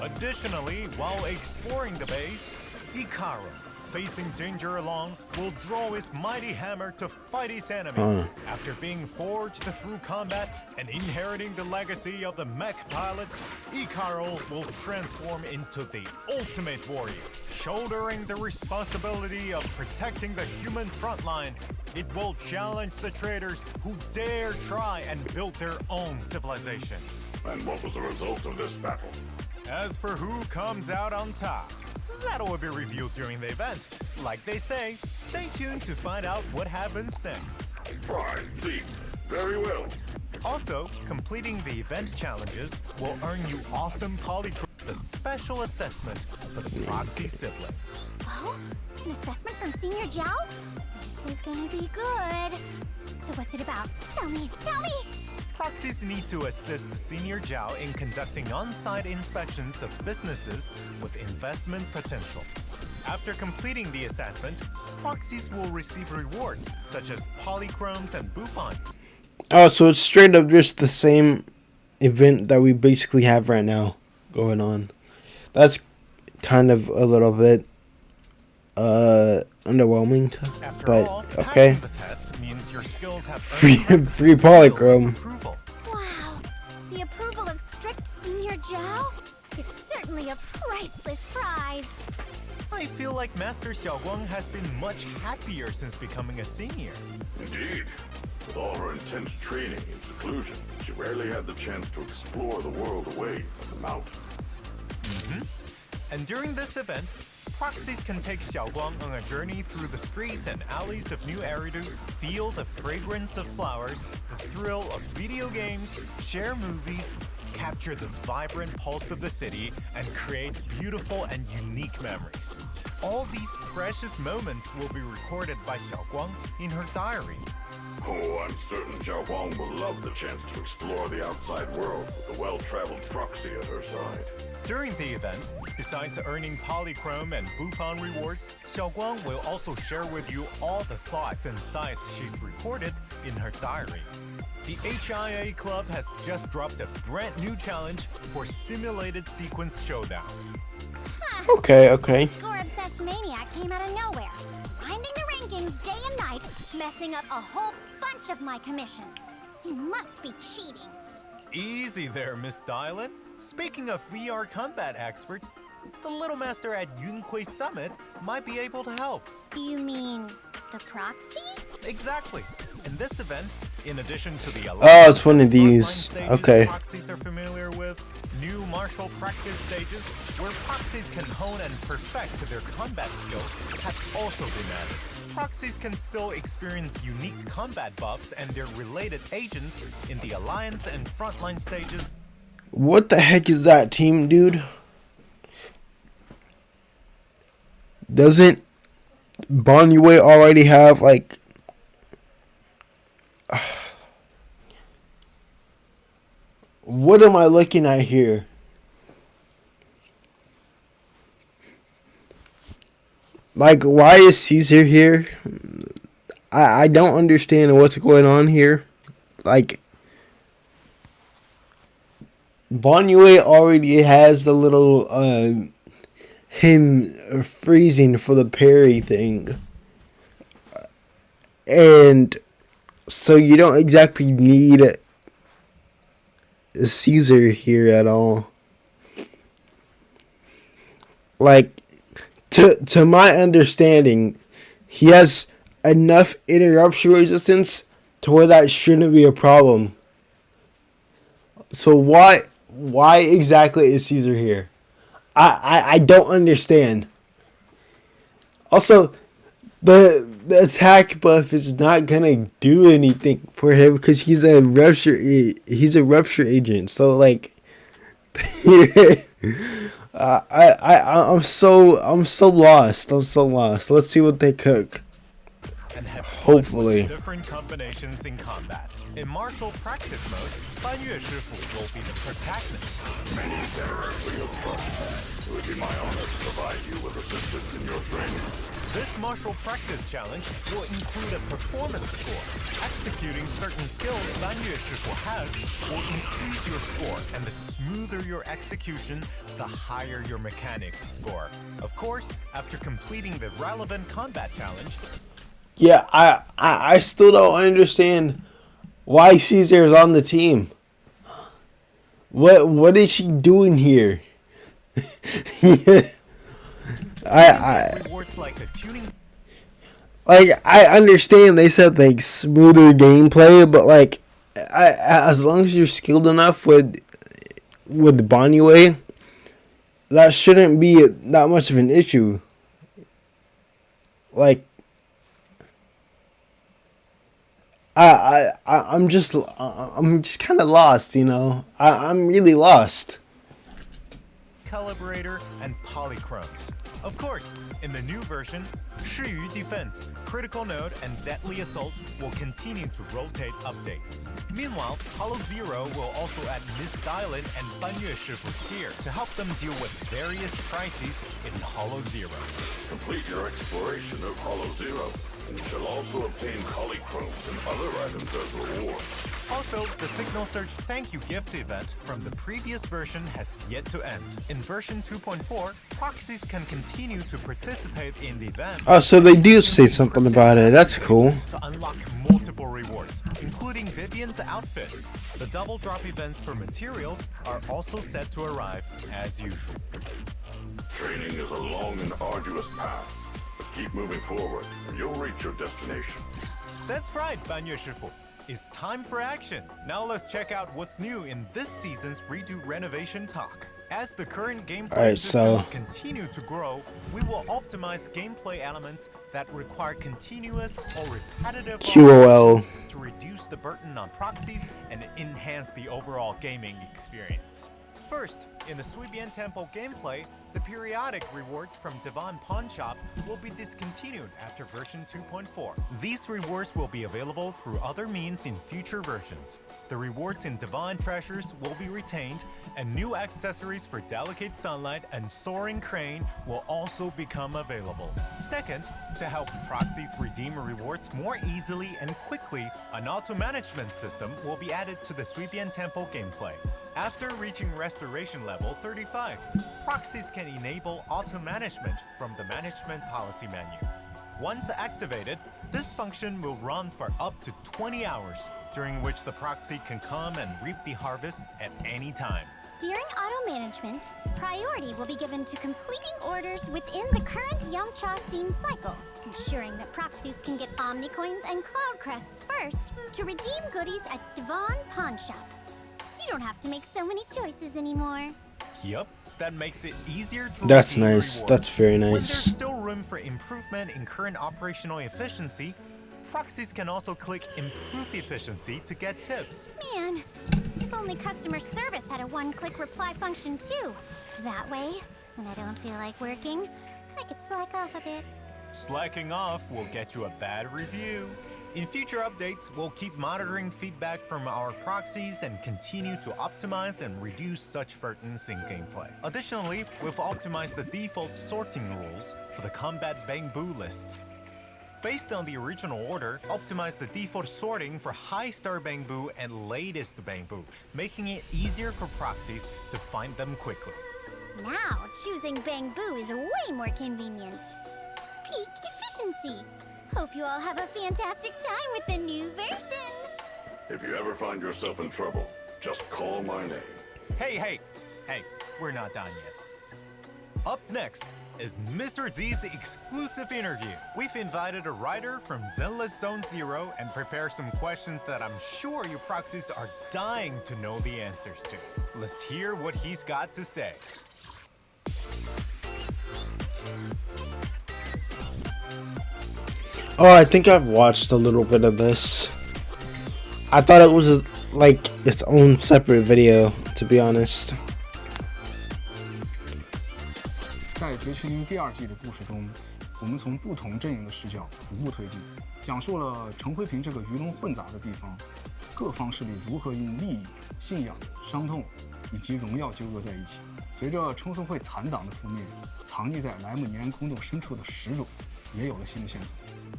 Additionally, while exploring the base, Ikaro, facing danger along, will draw his mighty hammer to fight his enemies. After being forged through combat and inheriting the legacy of the mech pilots, Ikaro will transform into the ultimate warrior, shouldering the responsibility of protecting the human frontline. It will challenge the traitors who dare try and build their own civilization. And what was the result of this battle? As for who comes out on top, that will be revealed during the event. Like they say, stay tuned to find out what happens next. Right, see, very well. Also, completing the event challenges will earn you awesome polychrome, the special assessment for the proxy siblings. Oh, an assessment from Senior Zhao? This is gonna be good. So what's it about? Tell me, tell me! Proxies need to assist Senior Zhao in conducting on-site inspections of businesses with investment potential. After completing the assessment, proxies will receive rewards such as polychromes and boupons. oh, so it's straight up just the same event that we basically have right now going on. That's kind of a little bit underwhelming, After but all, okay. passing the test means your skills have Free- earned free seal polychrome. of approval. Wow, the approval of strict Senior Zhao is certainly a priceless prize. I feel like Master Xiaoguang has been much happier since becoming a senior. Indeed. With all her intense training and seclusion, she rarely had the chance to explore the world away from the mountain. And during this event, proxies can take Xiaoguang on a journey through the streets and alleys of New Eridu, feel the fragrance of flowers, the thrill of video games, share movies, capture the vibrant pulse of the city, and create beautiful and unique memories. All these precious moments will be recorded by Xiaoguang in her diary. Oh, I'm certain Zhao Huang will love the chance to explore the outside world with a well-traveled proxy at her side. During the event, besides earning polychrome and boupon rewards, Xiaoguang will also share with you all the thoughts and sights she's recorded in her diary. The HIA Club has just dropped a brand new challenge for Simulated Sequence Showdown. Okay. Score-obsessed maniac came out of nowhere, grinding the rankings day and night, messing up a whole bunch of my commissions. He must be cheating. Easy there, Miss Dylan. Speaking of VR combat experts, the Little Master at Yunquay Summit might be able to help. You mean the proxy? Exactly. In this event, in addition to the Oh, it's one of frontline these. stages Okay. proxies are familiar with, new martial practice stages where proxies can hone and perfect their combat skills have also been added. Proxies can still experience unique combat buffs and their related agents in the alliance and frontline stages. What the heck is that team, dude? Doesn't Bonyue already have, like... What am I looking at here? Like, why is Caesar here? I don't understand what's going on here. Like... Bonyue already has the little, him freezing for the parry thing. And so you don't exactly need Caesar here at all. Like, to my understanding, he has enough interruption resistance to where that shouldn't be a problem. So why exactly is Caesar here? I don't understand. Also, the attack buff is not gonna do anything for him because he's a rupture agent. So like, I'm so lost. I'm so lost. Let's see what they cook. And have fun Hopefully. with different combinations in combat. In martial practice mode, Fan Yue Shifu will be the protagonist. Many thanks for your trust. It would be my honor to provide you with assistance in your training. This martial practice challenge will include a performance score. Executing certain skills Fan Yue Shifu has will increase your score, and the smoother your execution, the higher your mechanics score. Of course, after completing the relevant combat challenge, Yeah, I still don't understand why Caesar is on the team. What is she doing here? rewards like a tuning. I understand they said like smoother gameplay, but like as long as you're skilled enough with Banyue, that shouldn't be that much of an issue. Like I'm just kind of lost, you know. I'm really lost. Calibrator, and polychromes. Of course, in the new version, Shiyu Defense, Critical Node, and Deadly Assault will continue to rotate updates. Meanwhile, Hollow Zero will also add Misdialed and Fan Yue Shifu Spear to help them deal with various crises in Hollow Zero. Complete your exploration of Hollow Zero, and you shall also obtain polychromes and other items as rewards. Also, the Signal Search Thank You gift event from the previous version has yet to end. In version 2.4, proxies can continue to participate in the event. Oh, so they do say something about it. That's cool. To unlock multiple rewards, including Vivian's outfit. The double drop events for materials are also set to arrive as usual. Training is a long and arduous path, but keep moving forward, and you'll reach your destination. That's right, Fan Yue Shifu. It's time for action. Now let's check out what's new in this season's Redo Renovation Talk. As the current gameplay systems continue to grow, we will optimize gameplay elements that require continuous or repetitive QOL operations to reduce the burden on proxies and enhance the overall gaming experience. First, in the Suibian Temple gameplay, the periodic rewards from Divan Pawn Shop will be discontinued after version 2.4. These rewards will be available through other means in future versions. The rewards in Divan Treasures will be retained, and new accessories for Delicate Sunlight and Soaring Crane will also become available. Second, to help proxies redeem rewards more easily and quickly, an auto-management system will be added to the Suibian Temple gameplay. After reaching Restoration level 35, proxies can enable auto-management from the Management Policy menu. Once activated, this function will run for up to 20 hours, during which the proxy can come and reap the harvest at any time. During auto-management, priority will be given to completing orders within the current Yamcha scene cycle, ensuring that proxies can get Omni Coins and Cloud Crests first to redeem goodies at Divan Pawn Shop. You don't have to make so many choices anymore. Yup, that makes it easier to That's redeem nice. rewards. That's very When nice. there's still room for improvement in current operational efficiency, proxies can also click Improve Efficiency to get tips. Man, if only customer service had a one-click reply function too. That way, when I don't feel like working, I could slack off a bit. Slacking off will get you a bad review. In future updates, we'll keep monitoring feedback from our proxies and continue to optimize and reduce such burdens in gameplay. Additionally, we've optimized the default sorting rules for the Combat Bangbu list. Based on the original order, optimize the default sorting for High Star Bangbu and Latest Bangbu, making it easier for proxies to find them quickly. Now, choosing Bangbu is way more convenient. Peak efficiency. Hope you all have a fantastic time with the new version. If you ever find yourself in trouble, just call my name. Hey, we're not done yet. Up next is Mr. Z's exclusive interview. We've invited a writer from Zenless Zone Zero and prepared some questions that I'm sure you proxies are dying to know the answers to. Let's hear what he's got to say. Oh, I think I've watched a little bit of this. I thought it was like its own separate video, to be honest. 在《绝群英》第2季的故事中，我们从不同阵营的视角逐步推进，讲述了陈辉平这个鱼龙混杂的地方，各方势力如何因利益、信仰、伤痛以及荣耀纠葛在一起。随着称颂会残党的覆灭，藏匿在莱姆尼安空洞深处的始祖也有了新的线索，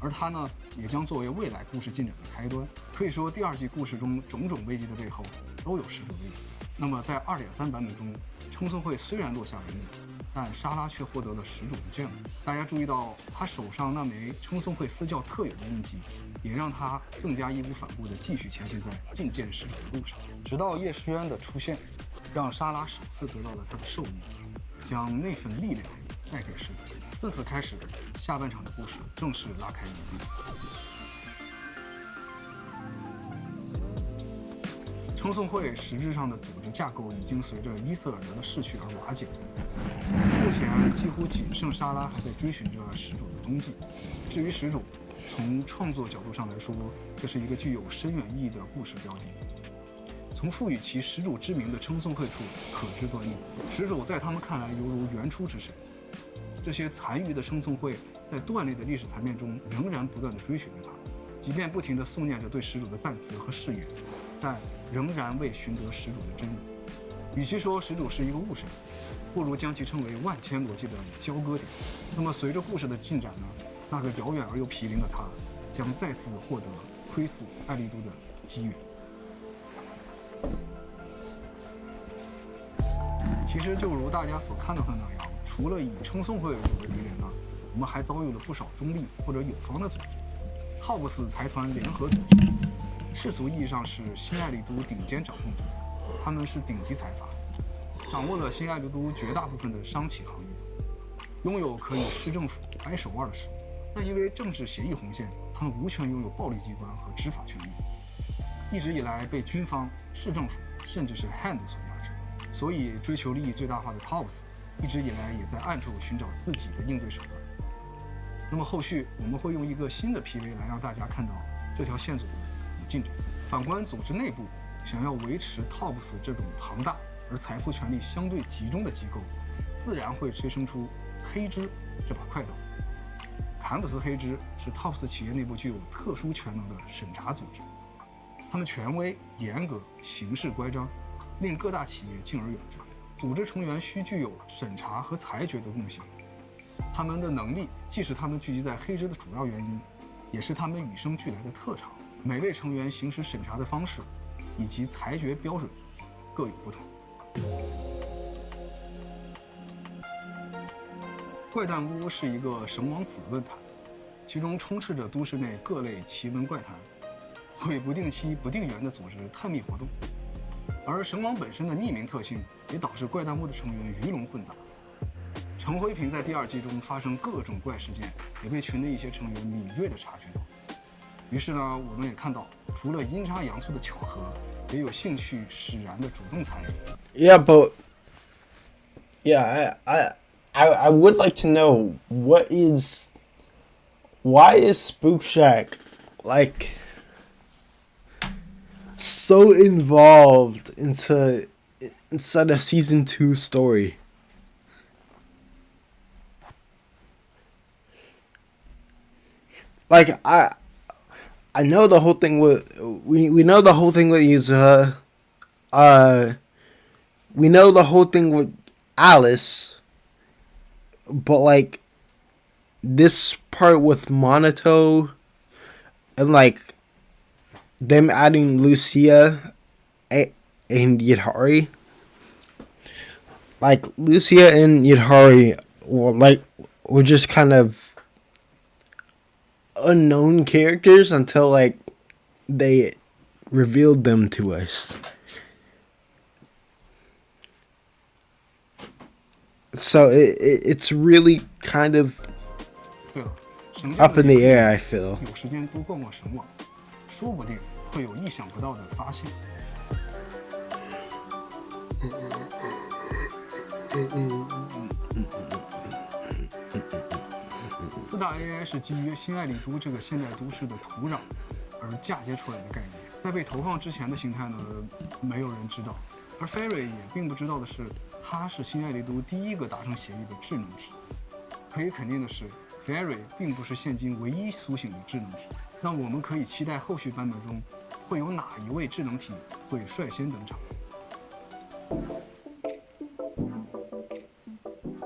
而他呢，也将作为未来故事进展的开端。可以说，第2季故事中种种危机的背后都有始祖的影子。那么，在2.3版本中，称颂会虽然落下帷幕，但莎拉却获得了始祖的眷顾。大家注意到，他手上那枚称颂会私教特有的印记，也让他更加义无反顾地继续前进在觐见始祖的路上。直到叶诗渊的出现，让莎拉首次得到了他的授意，将那份力量带给始祖。自此开始，下半场的故事正式拉开帷幕。称颂会实质上的组织架构已经随着伊瑟尔德的逝去而瓦解。目前几乎仅剩莎拉还在追寻着始祖的踪迹。至于始祖，从创作角度上来说，这是一个具有深远意义的故事标记。从赋予其始祖之名的称颂会处可知端倪，始祖在他们看来犹如原初之神。这些残余的称颂会在断裂的历史残面中仍然不断地追寻着他，即便不停地诵念着对始祖的赞词和誓言，但仍然未寻得始祖的真意。与其说始祖是一个误神，不如将其称为万千逻辑的交割点。那么随着故事的进展呢，那个遥远而又毗邻的他，将再次获得窥视艾丽都的机缘。其实就如大家所看到的那样，除了以称颂会为主的敌人呢，我们还遭遇了不少中立或者友方的组织。浩布斯财团联合组织，世俗意义上是新爱丽都顶尖掌控者，他们是顶级财阀，掌握了新爱丽都绝大部分的商企行业，拥有可以市政府掰手腕的实力。但因为政治协议红线，他们无权拥有暴力机关和执法权力，一直以来被军方、市政府甚至是 Hand 所压制。所以，追求利益最大化的 Tops 一直以来也在暗处寻找自己的应对手段。那么后续我们会用一个新的 PV 来让大家看到这条线索的进展。反观组织内部，想要维持 Tops 这种庞大而财富权力相对集中的机构，自然会催生出黑支这把快刀。坎普斯黑支是 Tops 企业内部具有特殊权能的审查组织，他们权威、严格、行事乖张，令各大企业敬而远之。组织成员需具有审查和裁决的共性，他们的能力既是他们聚集在黑支的主要原因，也是他们与生俱来的特长。每位成员行使审查的方式以及裁决标准各有不同。怪诞屋是一个神王子论坛，其中充斥着都市内各类奇闻怪谈，会不定期不定员地组织探秘活动。而神王本身的匿名特性也导致怪诞屋的成员鱼龙混杂。陈辉平在第2季中发生各种怪事件，也被群内一些成员敏锐地察觉到。于是呢，我们也看到，除了阴差阳错的巧合，也有兴趣使然的主动参与。Yeah, but yeah, I would like to know why is Spook Shack like so involved inside of season 2 story? Like I know the whole thing with we know the whole thing with Yuzuha. We know the whole thing with Alice, but like this part with Monato and like them adding Lucia and Yidhari, like Lucia and Yidhari were just kind of unknown characters until like they revealed them to us. So it's really kind of 对了，神 up 将 in the air, I feel. 有时间多逛逛神网，说不定会有意想不到的发现。四大 AI 是基于新爱丽都这个现代都市的土壤而嫁接出来的概念，在被投放之前的形态呢，没有人知道。而 Ferry 也并不知道的是，它是新爱丽都第一个达成协议的智能体。可以肯定的是 ，Ferry 并不是现今唯一苏醒的智能体。那我们可以期待后续版本中会有哪一位智能体会率先登场？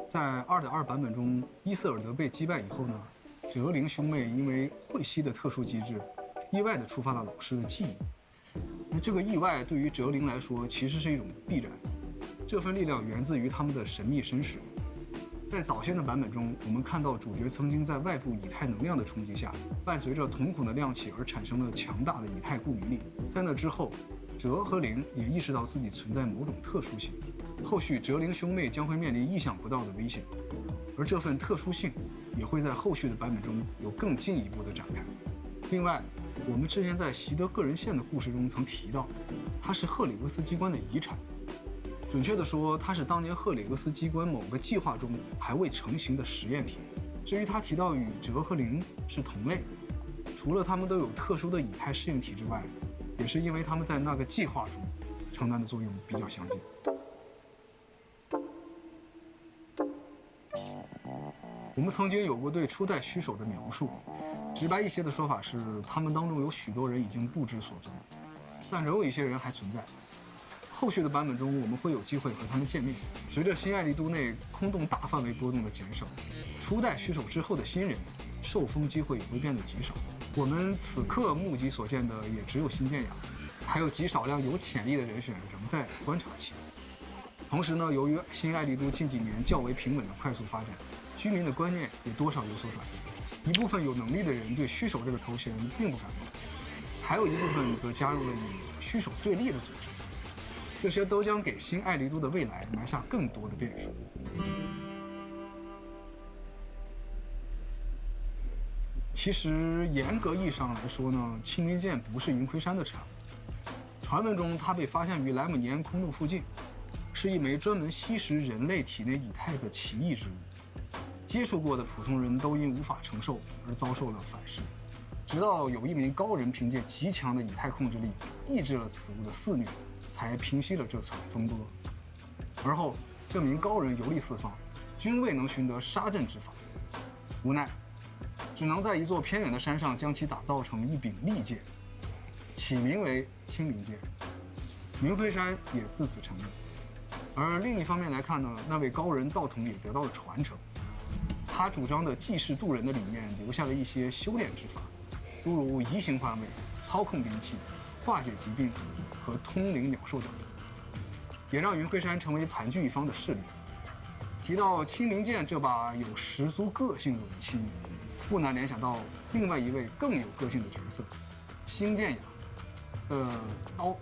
在2.2版本中，伊瑟尔德被击败以后呢，哲灵兄妹因为会吸的特殊机制，意外地触发了老师的记忆。那这个意外对于哲灵来说其实是一种必然，这份力量源自于他们的神秘身世。在早先的版本中，我们看到主角曾经在外部以太能量的冲击下，伴随着瞳孔的亮起而产生了强大的以太固迷力。在那之后，哲和灵也意识到自己存在某种特殊性，后续哲灵兄妹将会面临意想不到的危险，而这份特殊性也会在后续的版本中有更进一步的展开。另外，我们之前在习德个人线的故事中曾提到，它是赫里俄斯机关的遗产。准确地说，它是当年赫里俄斯机关某个计划中还未成型的实验体。至于他提到与哲和灵是同类，除了他们都有特殊的以太适应体之外，也是因为他们在那个计划中承担的作用比较相近。我们曾经有过对初代虚手的描述，直白一些的说法是，他们当中有许多人已经不知所踪，但仍有一些人还存在。后续的版本中，我们会有机会和他们见面。随着新爱丽都内空洞大范围波动的减少，初代虚手之后的新人受封机会也会变得极少。我们此刻目击所见的也只有新建雅，还有极少量有潜力的人选仍在观察期。同时呢，由于新爱丽都近几年较为平稳的快速发展，居民的观念也多少有所转变。一部分有能力的人对虚手这个头衔并不感冒，还有一部分则加入了与虚手对立的组织。这些都将给新爱丽都的未来埋下更多的变数。其实严格意义上来说呢，青明剑不是云魁山的产物。传闻中，它被发现于莱姆尼安空洞附近，是一枚专门吸食人类体内以太的奇异之物。接触过的普通人都因无法承受而遭受了反噬，直到有一名高人凭借极强的以太控制力，抑制了此物的肆虐，才平息了这场风波。而后，这名高人游历四方，均未能寻得杀阵之法，无奈，只能在一座偏远的山上将其打造成一柄利剑，起名为青明剑。云魁山也自此成立。而另一方面来看呢，那位高人道统也得到了传承。他主张的济世渡人的理念，留下了一些修炼之法，诸如移形换位、操控兵器、化解疾病和通灵鸟兽等，也让云魁山成为盘踞一方的势力。提到青明剑这把有十足个性的武器，不难联想到另外一位更有个性的角色——星剑雅的刀。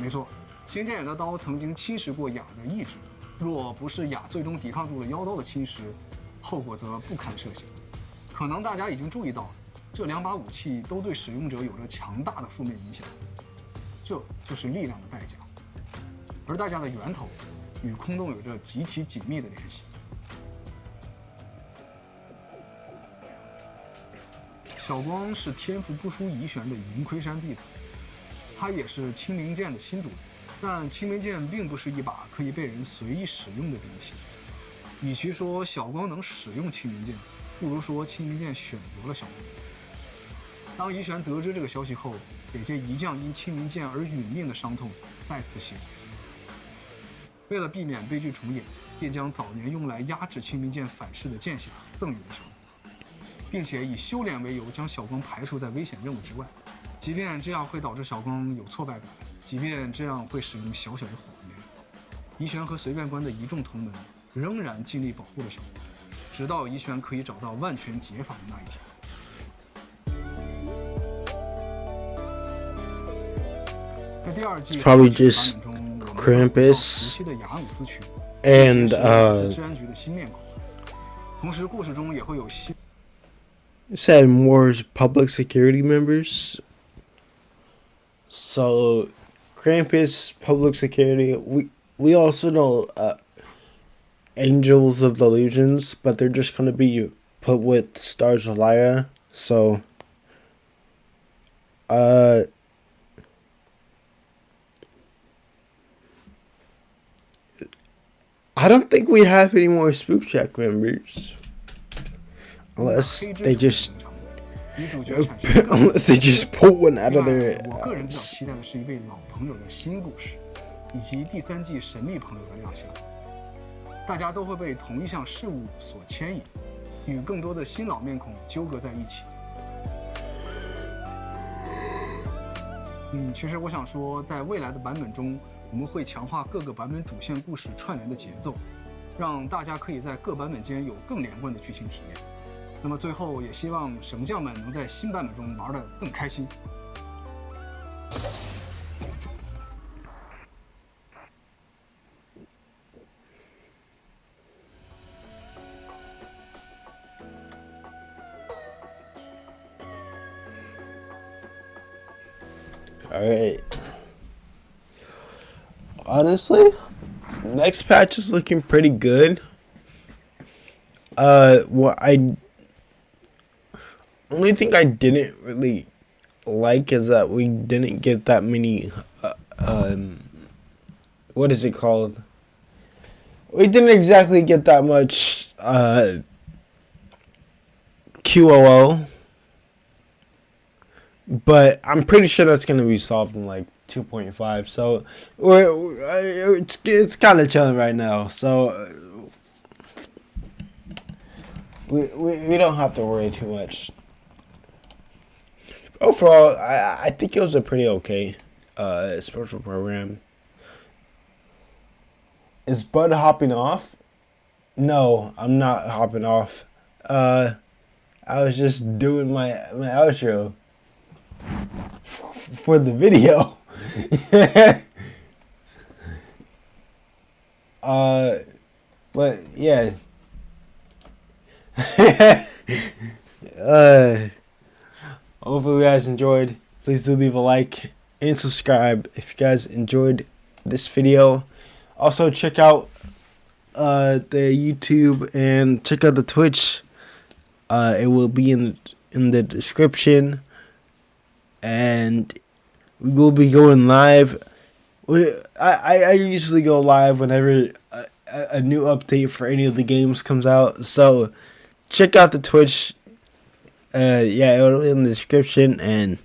没错，星剑雅的刀曾经侵蚀过雅的意志，若不是雅最终抵抗住了妖刀的侵蚀，后果则不堪设想。可能大家已经注意到，这两把武器都对使用者有着强大的负面影响，这就是力量的代价。而代价的源头与空洞有着极其紧密的联系。小光是天赋不输怡玄的云魁山弟子，他也是青明剑的新主人。但青明剑并不是一把可以被人随意使用的兵器。与其说小光能使用青明剑，不如说青明剑选择了小光。当怡玄得知这个消息后，姐姐一将因青明剑而殒命的伤痛再次袭来。为了避免悲剧重演，便将早年用来压制青明剑反噬的剑匣赠予了小光，并且以修炼为由将小光排除在危险任务之外。即便这样会导致小光有挫败感，即便这样会使用小小的谎言，怡玄和随便关的一众同门仍然尽力保护了小光，直到怡玄可以找到万全解法的那一天。在第二季版本中，我们看到熟悉的雅努斯区， And 来自治安局的新面孔。同时，故事中也会有新。said more public security members. So, Krampus, public security. We also know Angels of the Illusions, but they're just going to be put with Stars of Lyra. So, I don't think we have any more Spook Shack members. Unless they just pull one out of their 我个人比较期待的是一位老朋友的新故事，以及第3季神秘朋友的亮相。大家都会被同一项事物所牵引，与更多的新老面孔纠葛在一起。其实我想说，在未来的版本中，我们会强化各个版本主线故事串联的节奏，让大家可以在各版本间有更连贯的剧情体验。那么最后，也希望神将们能在新版本中玩得更开心。Alright. Honestly, next patch is looking pretty good. What I only thing I didn't really like is that we didn't get that many what is it called? We didn't exactly get that much QOO. But I'm pretty sure that's going to be solved in like 2.5. So it's kind of chilling right now. So we don't have to worry too much. Overall, I think it was a pretty okay special program. Is Bud hopping off? No, I'm not hopping off. I was just doing my outro for the video. But yeah. Hopefully you guys enjoyed. Please do leave a like and subscribe if you guys enjoyed this video. Also check out the YouTube and check out the Twitch. It will be in the description. And we will be going live. I usually go live whenever a new update for any of the games comes out. So check out the Twitch. Yeah, it'll be in the description. And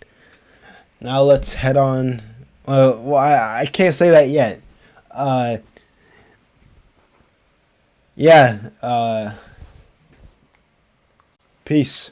now let's head on. Well, I can't say that yet. Yeah. Peace.